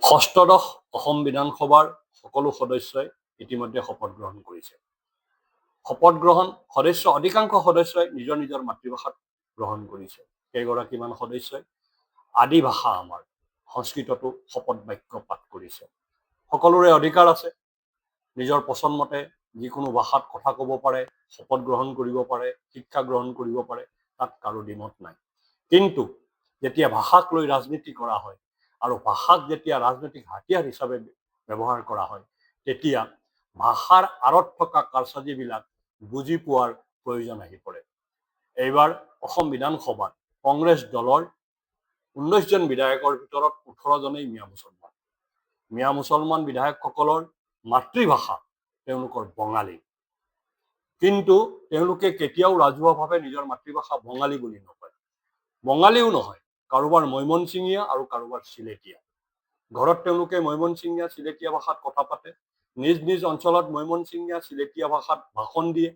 ষষ্ঠদশ অসম বিধানসভাৰ সকলো সদস্যই ইতিমধ্যে শপত গ্ৰহণ কৰিছে। শপত গ্ৰহণ অধিকাংশ সদস্যই নিজৰ নিজৰ মাতৃভাষাত গ্ৰহণ কৰিছে। কেইগৰাকীমান সদস্যই আদি ভাষা আমাৰ সংস্কৃততো শপত বাক্য পাঠ কৰিছে। সকলোৰে অধিকাৰ আছে, নিজৰ পচন্দ মতে যিকোনো ভাষাত কথা ক'ব পাৰে, শপত গ্ৰহণ কৰিব পাৰে, শিক্ষা গ্ৰহণ কৰিব পাৰে, তাত কাৰো দ্বিমত নাই। কিন্তু যেতিয়া ভাষাক লৈ ৰাজনীতি কৰা হয় আৰু ভাষাক যেতিয়া ৰাজনৈতিক হাতিয়াৰ হিচাপে ব্যৱহাৰ কৰা হয়, তেতিয়া ভাষাৰ আঁৰত থকা কাৰচাজিবিলাক বুজি পোৱাৰ প্ৰয়োজন আহি পৰে। এইবাৰ অসম বিধানসভাত কংগ্ৰেছ দলৰ 19জন বিধায়কৰ ভিতৰত 18 জনেই মিয়া মুছলমান। মিয়া মুছলমান বিধায়কসকলৰ মাতৃভাষা তেওঁলোকৰ বঙালী, কিন্তু তেওঁলোকে কেতিয়াও ৰাজহুৱাভাৱে নিজৰ মাতৃভাষা বঙালী বুলি নকয়। বঙালীও নহয়, কাৰোবাৰ মৈমনছিঙীয়া আৰু কাৰোবাৰ চিলেটীয়া। ঘৰত তেওঁলোকে মৈমনছিঙীয়া চিলেটীয়া ভাষাত কথা পাতে, নিজ নিজ অঞ্চলত মৈমনছিঙীয়া চিলেটীয়া ভাষাত ভাষণ দিয়ে,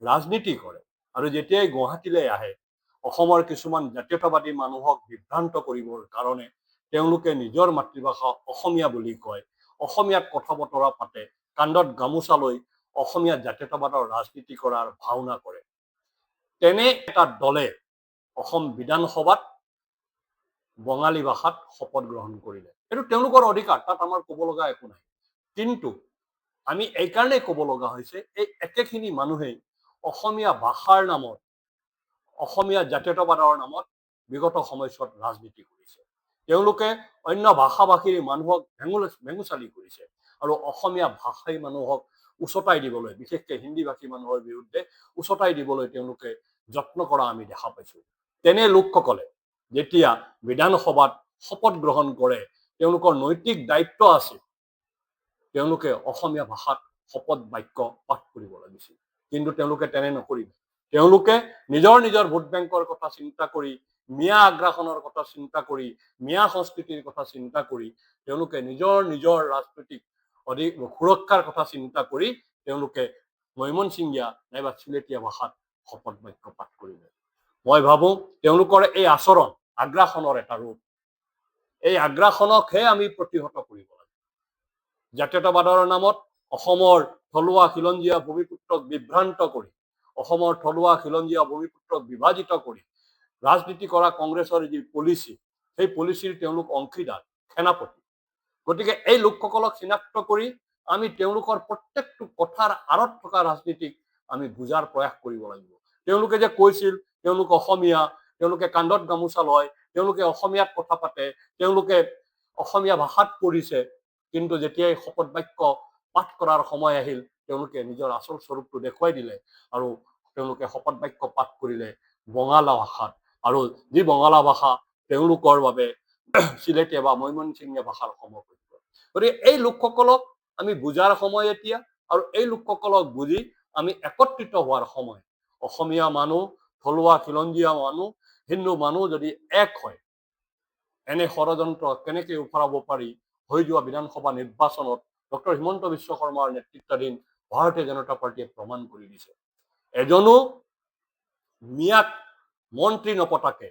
ৰাজনীতি কৰে। আৰু যেতিয়াই গুৱাহাটীলৈ আহে, অসমৰ কিছুমান জাতীয়তাবাদী মানুহক বিভ্ৰান্ত কৰিবৰ কাৰণে তেওঁলোকে নিজৰ মাতৃভাষা অসমীয়া বুলি কয়, অসমীয়াত কথা বতৰা পাতে, কান্ধত গামোচা লৈ অসমীয়া জাতীয়তাবাদৰ ৰাজনীতি কৰাৰ ভাওনা কৰে। তেনে এটা দলে অসম বিধানসভাত বঙালী ভাষাত শপত গ্ৰহণ কৰিলে। এইটো তেওঁলোকৰ অধিকাৰ, তাত আমাৰ ক'ব লগা একো নাই। কিন্তু আমি এইকাৰণেই ক'ব লগা হৈছে, এই একেখিনি মানুহেই অসমীয়া ভাষাৰ নামত, অসমীয়া জাতীয়তাবাদৰ নামত বিগত সময়ছোৱাত ৰাজনীতি কৰিছে। তেওঁলোকে অন্য ভাষা ভাষীৰ মানুহক ভেঙুচালি কৰিছে আৰু অসমীয়া ভাষাই মানুহক উচতাই দিবলৈ, বিশেষকৈ হিন্দী ভাষী মানুহৰ বিৰুদ্ধে উচতাই দিবলৈ তেওঁলোকে যত্ন কৰা আমি দেখা পাইছো। তেনে লোকসকলে যেতিয়া বিধানসভাত শপত গ্ৰহণ কৰে, তেওঁলোকৰ নৈতিক দায়িত্ব আছে, তেওঁলোকে অসমীয়া ভাষাত শপত বাক্য পাঠ কৰিব লাগিছিল। কিন্তু তেওঁলোকে তেনে নকৰিলে। তেওঁলোকে নিজৰ নিজৰ ভোট বেংকৰ কথা চিন্তা কৰি, মিয়া আগ্ৰাসনৰ কথা চিন্তা কৰি, মিয়া সংস্কৃতিৰ কথা চিন্তা কৰি, তেওঁলোকে নিজৰ নিজৰ ৰাজনৈতিক সুৰক্ষাৰ কথা চিন্তা কৰি তেওঁলোকে মৈমনছিঙীয়া নাইবা চিলেটীয়া ভাষাত শপত বাক্য পাঠ কৰিলে। মই ভাবো তেওঁলোকৰ এই আচৰণ আগ্ৰাসনৰ এটা ৰূপ। এই আগ্ৰাসনকহে আমি প্ৰতিহত কৰিব লাগে। জাতীয়তাবাদৰ নামত অসমৰ থলুৱা খিলঞ্জীয়া ভূমিপুত্ৰক বিভ্ৰান্ত কৰি, অসমৰ থলুৱা খিলঞ্জীয়া ভূমিপুত্ৰক বিভাজিত কৰি ৰাজনীতি কৰা কংগ্ৰেছৰ যি পলিচি, সেই পলিচিৰ তেওঁলোক অংশীদাৰ, সেনাপতি। গতিকে এই লোকসকলক চিনাক্ত কৰি আমি তেওঁলোকৰ প্ৰত্যেকটো কথাৰ আঁৰত থকা ৰাজনীতিক আমি বুজাৰ প্ৰয়াস কৰিব লাগিব। তেওঁলোকে যে কৈছিল তেওঁলোক অসমীয়া, তেওঁলোকে কান্ধত গামোচা লয়, তেওঁলোকে অসমীয়াত কথা পাতে, তেওঁলোকে অসমীয়া ভাষাত পঢ়িছে, কিন্তু যেতিয়াই শপত বাক্য পাঠ কৰাৰ সময় আহিল, তেওঁলোকে নিজৰ আচল স্বৰূপটো দেখুৱাই দিলে আৰু তেওঁলোকে শপত বাক্য পাঠ কৰিলে বঙালা ভাষাত। আৰু যি বঙালা ভাষা তেওঁলোকৰ বাবে চিলেটীয়া বা মৈমনছিঙীয়া ভাষাৰ সমকক্ষ। গতিকে এই লোকসকলক আমি বুজাৰ সময় এতিয়া, আৰু এই লোকসকলক বুজি আমি একত্ৰিত হোৱাৰ সময়। অসমীয়া মানুহ, থলুৱা খিলঞ্জীয়া মানুহ, হিন্দু মানুহ যদি এক হয়, এনে ষড়যন্ত্ৰ কেনেকৈ উফৰাব পাৰি হৈ যোৱা বিধানসভা নিৰ্বাচনত ডক্টৰ হিমন্ত বিশ্ব শৰ্মাৰ নেতৃত্বাধীন ভাৰতীয় জনতা পাৰ্টীয়ে প্ৰমাণ কৰি দিছে। এজনো মিয়াক মন্ত্ৰী নপতাকে,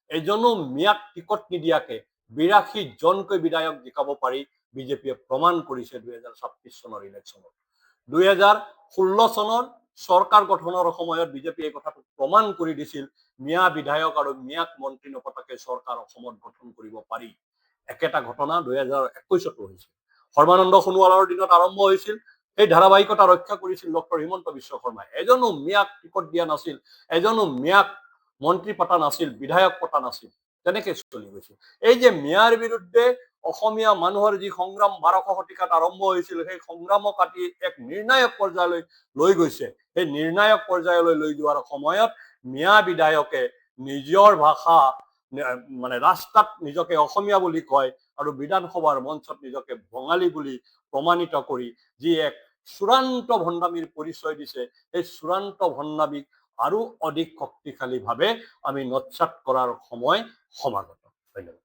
এজনো মিয়াক টিকট নিদিয়াকে 82 জনকৈ বিধায়ক জিকাব পাৰি বিজেপিয়ে প্ৰমাণ কৰিছে 2026 চনৰ ইলেকশ্যনত। 2016 চনৰ চৰকাৰ গঠনৰ সময়ত বিজেপিয়ে এই কথাটো প্ৰমাণ কৰি দিছিল, মিয়া বিধায়ক আৰু মিয়াক মন্ত্ৰী নপতাকে চৰকাৰ অসমত গঠন কৰিব পাৰি। একেটা ঘটনা 2021তো হৈছিল। সৰ্বানন্দ সোণোৱালৰ দিনত আৰম্ভ হৈছিল। এই ধাৰাবাহিকতা ৰক্ষা কৰিছিল ডক্টৰ হিমন্ত বিশ্ব শৰ্মাই। এজনো মিয়াক টিকট দিয়া নাছিল, এজনো মিয়াক মন্ত্ৰী পতা নাছিল, বিধায়ক পতা নাছিল। তেনেকে চলি গৈছিল। এই যে মিয়াৰ বিৰুদ্ধে অসমীয়া মানুহৰ যি সংগ্ৰাম 1200 শতিকাত আৰম্ভ হৈছিল, সেই সংগ্ৰামক কাটি এক নিৰ্ণায়ক পৰ্যায়লৈ লৈ গৈছে। সেই নিৰ্ণায়ক পৰ্যায়লৈ লৈ যোৱাৰ সময়ত মিয়া বিধায়কে নিজৰ ভাষা ৰাস্তাত নিজকে অসমীয়া বুলি কয় আৰু বিধানসভাৰ মঞ্চত নিজকে বঙালী বুলি প্ৰমাণিত কৰি যি এক চূড়ান্ত ভণ্ডামীৰ পৰিচয় দিছে, সেই চূড়ান্ত ভণ্ডামীক আৰু অধিক শক্তিশালীভাৱে আমি নৎসাত কৰাৰ সময় সমাগত। ধন্যবাদ।